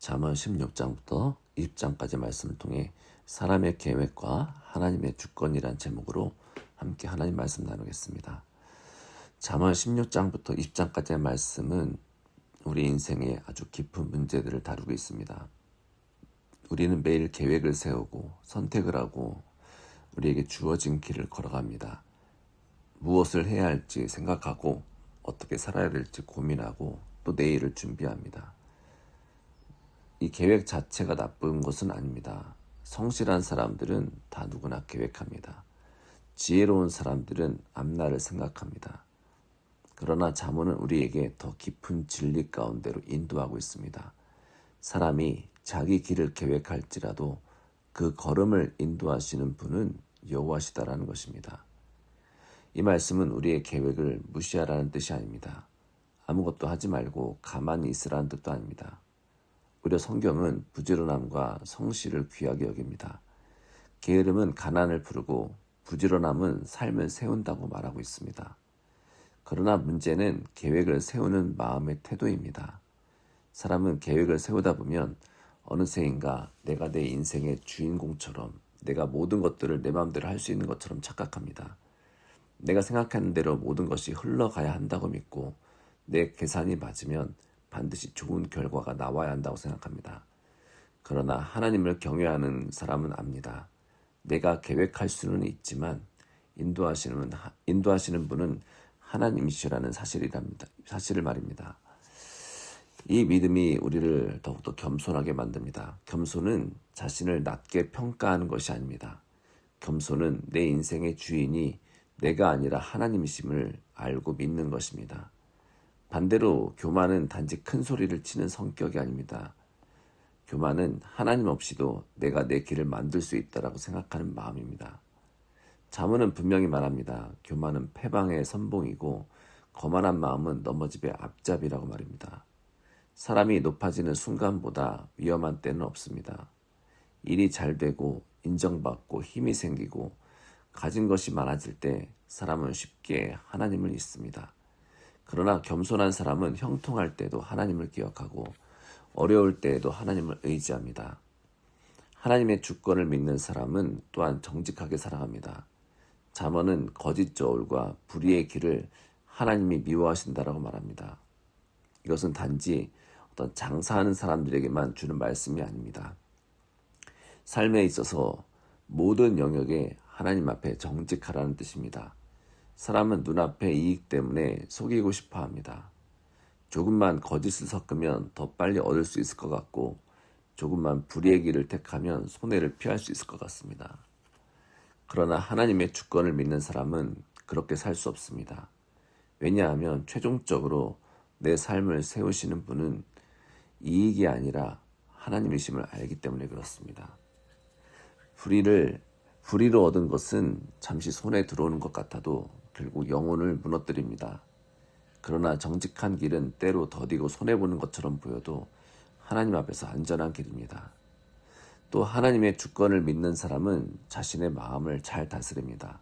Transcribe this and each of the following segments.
잠언 16장부터 20장까지 말씀을 통해 사람의 계획과 하나님의 주권이란 제목으로 함께 하나님 말씀 나누겠습니다. 잠언 16장부터 20장까지의 말씀은 우리 인생의 아주 깊은 문제들을 다루고 있습니다. 우리는 매일 계획을 세우고 선택을 하고 우리에게 주어진 길을 걸어갑니다. 무엇을 해야 할지 생각하고 어떻게 살아야 될지 고민하고 또 내일을 준비합니다. 이 계획 자체가 나쁜 것은 아닙니다. 성실한 사람들은 다 누구나 계획합니다. 지혜로운 사람들은 앞날을 생각합니다. 그러나 잠언은 우리에게 더 깊은 진리 가운데로 인도하고 있습니다. 사람이 자기 길을 계획할지라도 그 걸음을 인도하시는 분은 여호와시다라는 것입니다. 이 말씀은 우리의 계획을 무시하라는 뜻이 아닙니다. 아무것도 하지 말고 가만히 있으라는 뜻도 아닙니다. 오히려 성경은 부지런함과 성실을 귀하게 여깁니다. 게으름은 가난을 부르고 부지런함은 삶을 세운다고 말하고 있습니다. 그러나 문제는 계획을 세우는 마음의 태도입니다. 사람은 계획을 세우다 보면 어느새인가 내가 내 인생의 주인공처럼 내가 모든 것들을 내 마음대로 할 수 있는 것처럼 착각합니다. 내가 생각하는 대로 모든 것이 흘러가야 한다고 믿고 내 계산이 맞으면 반드시 좋은 결과가 나와야 한다고 생각합니다. 그러나 하나님을 경외하는 사람은 압니다. 내가 계획할 수는 있지만 인도하시는 분은 하나님이시라는 사실을 말입니다. 이 믿음이 우리를 더욱더 겸손하게 만듭니다. 겸손은 자신을 낮게 평가하는 것이 아닙니다. 겸손은 내 인생의 주인이 내가 아니라 하나님이심을 알고 믿는 것입니다. 반대로 교만은 단지 큰 소리를 치는 성격이 아닙니다. 교만은 하나님 없이도 내가 내 길을 만들 수 있다라고 생각하는 마음입니다. 잠언은 분명히 말합니다. 교만은 패방의 선봉이고 거만한 마음은 넘어집의 앞잡이라고 말입니다. 사람이 높아지는 순간보다 위험한 때는 없습니다. 일이 잘 되고 인정받고 힘이 생기고 가진 것이 많아질 때 사람은 쉽게 하나님을 잊습니다. 그러나 겸손한 사람은 형통할 때도 하나님을 기억하고 어려울 때에도 하나님을 의지합니다. 하나님의 주권을 믿는 사람은 또한 정직하게 살아갑니다. 잠언은 거짓 저울과 불의의 길을 하나님이 미워하신다라고 말합니다. 이것은 단지 어떤 장사하는 사람들에게만 주는 말씀이 아닙니다. 삶에 있어서 모든 영역에 하나님 앞에 정직하라는 뜻입니다. 사람은 눈앞의 이익 때문에 속이고 싶어 합니다. 조금만 거짓을 섞으면 더 빨리 얻을 수 있을 것 같고 조금만 불의의 길을 택하면 손해를 피할 수 있을 것 같습니다. 그러나 하나님의 주권을 믿는 사람은 그렇게 살 수 없습니다. 왜냐하면 최종적으로 내 삶을 세우시는 분은 이익이 아니라 하나님이심을 알기 때문에 그렇습니다. 불의로 얻은 것은 잠시 손에 들어오는 것 같아도 결국 영혼을 무너뜨립니다. 그러나 정직한 길은 때로 더디고 손해보는 것처럼 보여도 하나님 앞에서 안전한 길입니다. 또 하나님의 주권을 믿는 사람은 자신의 마음을 잘 다스립니다.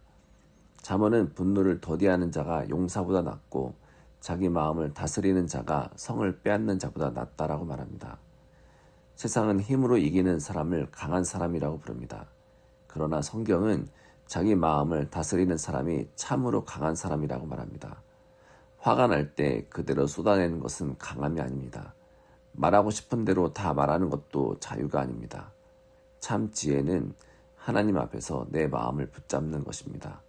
잠언은 분노를 더디하는 자가 용사보다 낫고 자기 마음을 다스리는 자가 성을 빼앗는 자보다 낫다라고 말합니다. 세상은 힘으로 이기는 사람을 강한 사람이라고 부릅니다. 그러나 성경은 자기 마음을 다스리는 사람이 참으로 강한 사람이라고 말합니다. 화가 날 때 그대로 쏟아내는 것은 강함이 아닙니다. 말하고 싶은 대로 다 말하는 것도 자유가 아닙니다. 참 지혜는 하나님 앞에서 내 마음을 붙잡는 것입니다.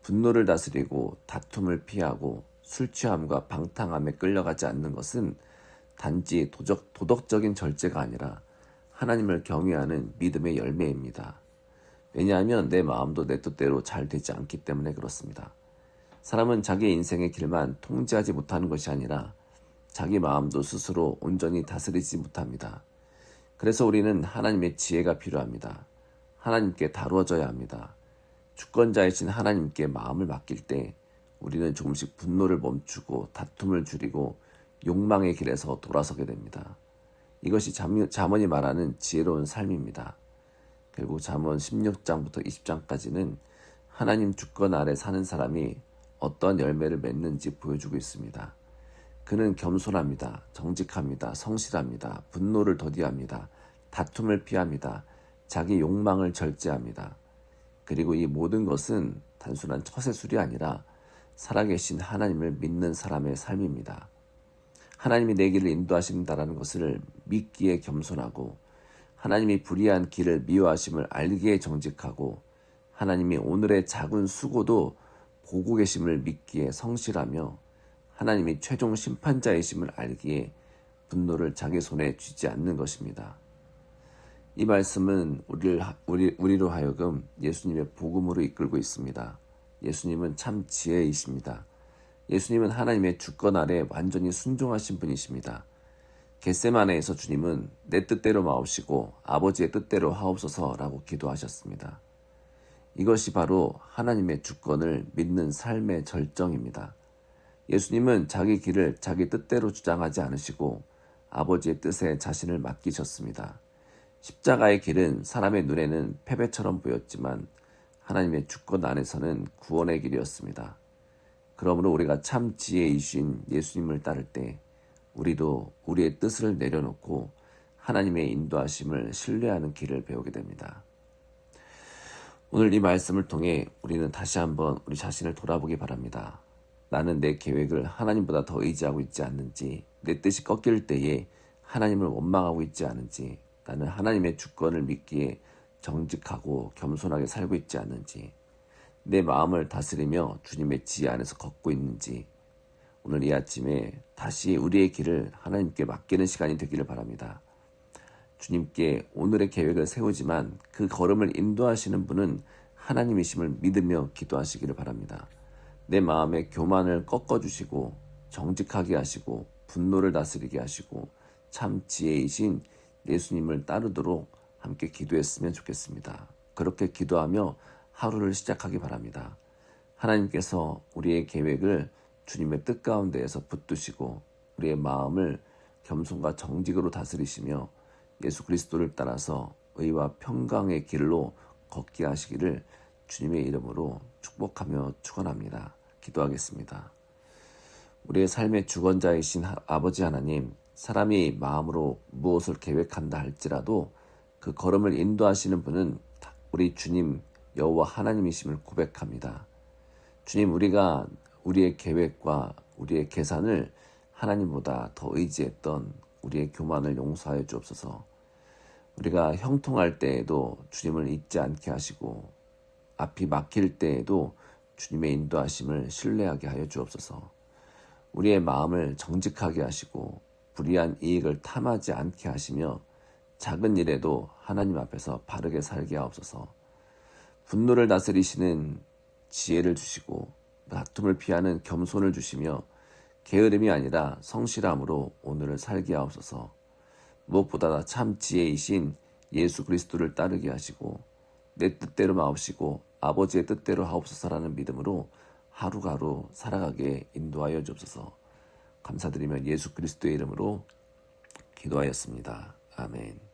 분노를 다스리고 다툼을 피하고 술 취함과 방탕함에 끌려가지 않는 것은 단지 도덕적인 절제가 아니라 하나님을 경외하는 믿음의 열매입니다. 왜냐하면 내 마음도 내 뜻대로 잘 되지 않기 때문에 그렇습니다. 사람은 자기 인생의 길만 통제하지 못하는 것이 아니라 자기 마음도 스스로 온전히 다스리지 못합니다. 그래서 우리는 하나님의 지혜가 필요합니다. 하나님께 다루어져야 합니다. 주권자이신 하나님께 마음을 맡길 때 우리는 조금씩 분노를 멈추고 다툼을 줄이고 욕망의 길에서 돌아서게 됩니다. 이것이 잠언이 말하는 지혜로운 삶입니다. 결국 잠언 16장부터 20장까지는 하나님 주권 아래 사는 사람이 어떤 열매를 맺는지 보여주고 있습니다. 그는 겸손합니다. 정직합니다. 성실합니다. 분노를 더디합니다. 다툼을 피합니다. 자기 욕망을 절제합니다. 그리고 이 모든 것은 단순한 처세술이 아니라 살아계신 하나님을 믿는 사람의 삶입니다. 하나님이 내 길을 인도하신다는 것을 믿기에 겸손하고, 하나님이 불의한 길을 미워하심을 알기에 정직하고, 하나님이 오늘의 작은 수고도 보고 계심을 믿기에 성실하며, 하나님이 최종 심판자이심을 알기에 분노를 자기 손에 쥐지 않는 것입니다. 이 말씀은 우리로 하여금 예수님의 복음으로 이끌고 있습니다. 예수님은 참 지혜이십니다. 예수님은 하나님의 주권 아래 완전히 순종하신 분이십니다. 겟세마네에서 주님은 내 뜻대로 마옵시고 아버지의 뜻대로 하옵소서라고 기도하셨습니다. 이것이 바로 하나님의 주권을 믿는 삶의 절정입니다. 예수님은 자기 길을 자기 뜻대로 주장하지 않으시고 아버지의 뜻에 자신을 맡기셨습니다. 십자가의 길은 사람의 눈에는 패배처럼 보였지만 하나님의 주권 안에서는 구원의 길이었습니다. 그러므로 우리가 참 지혜이신 예수님을 따를 때 우리도 우리의 뜻을 내려놓고 하나님의 인도하심을 신뢰하는 길을 배우게 됩니다. 오늘 이 말씀을 통해 우리는 다시 한번 우리 자신을 돌아보기 바랍니다. 나는 내 계획을 하나님보다 더 의지하고 있지 않는지, 내 뜻이 꺾일 때에 하나님을 원망하고 있지 않은지, 나는 하나님의 주권을 믿기에 정직하고 겸손하게 살고 있지 않는지, 내 마음을 다스리며 주님의 지혜 안에서 걷고 있는지, 오늘 이 아침에 다시 우리의 길을 하나님께 맡기는 시간이 되기를 바랍니다. 주님께 오늘의 계획을 세우지만 그 걸음을 인도하시는 분은 하나님이심을 믿으며 기도하시기를 바랍니다. 내 마음의 교만을 꺾어주시고 정직하게 하시고 분노를 다스리게 하시고 참 지혜이신 예수님을 따르도록 함께 기도했으면 좋겠습니다. 그렇게 기도하며 하루를 시작하기 바랍니다. 하나님께서 우리의 계획을 주님의 뜻 가운데에서 붙드시고 우리의 마음을 겸손과 정직으로 다스리시며 예수 그리스도를 따라서 의와 평강의 길로 걷게 하시기를 주님의 이름으로 축복하며 축원합니다. 기도하겠습니다. 우리의 삶의 주권자이신 아버지 하나님, 사람이 마음으로 무엇을 계획한다 할지라도 그 걸음을 인도하시는 분은 우리 주님 여호와 하나님이심을 고백합니다. 주님, 우리가 우리의 계획과 우리의 계산을 하나님보다 더 의지했던 우리의 교만을 용서하여 주옵소서. 우리가 형통할 때에도 주님을 잊지 않게 하시고 앞이 막힐 때에도 주님의 인도하심을 신뢰하게 하여 주옵소서. 우리의 마음을 정직하게 하시고 불의한 이익을 탐하지 않게 하시며 작은 일에도 하나님 앞에서 바르게 살게 하옵소서. 분노를 다스리시는 지혜를 주시고 다툼을 피하는 겸손을 주시며 게으름이 아니라 성실함으로 오늘을 살게 하옵소서. 무엇보다 참 지혜이신 예수 그리스도를 따르게 하시고 내 뜻대로 마옵시고 아버지의 뜻대로 하옵소서라는 믿음으로 하루하루 살아가게 인도하여 주옵소서. 감사드리며 예수 그리스도의 이름으로 기도하였습니다. 아멘.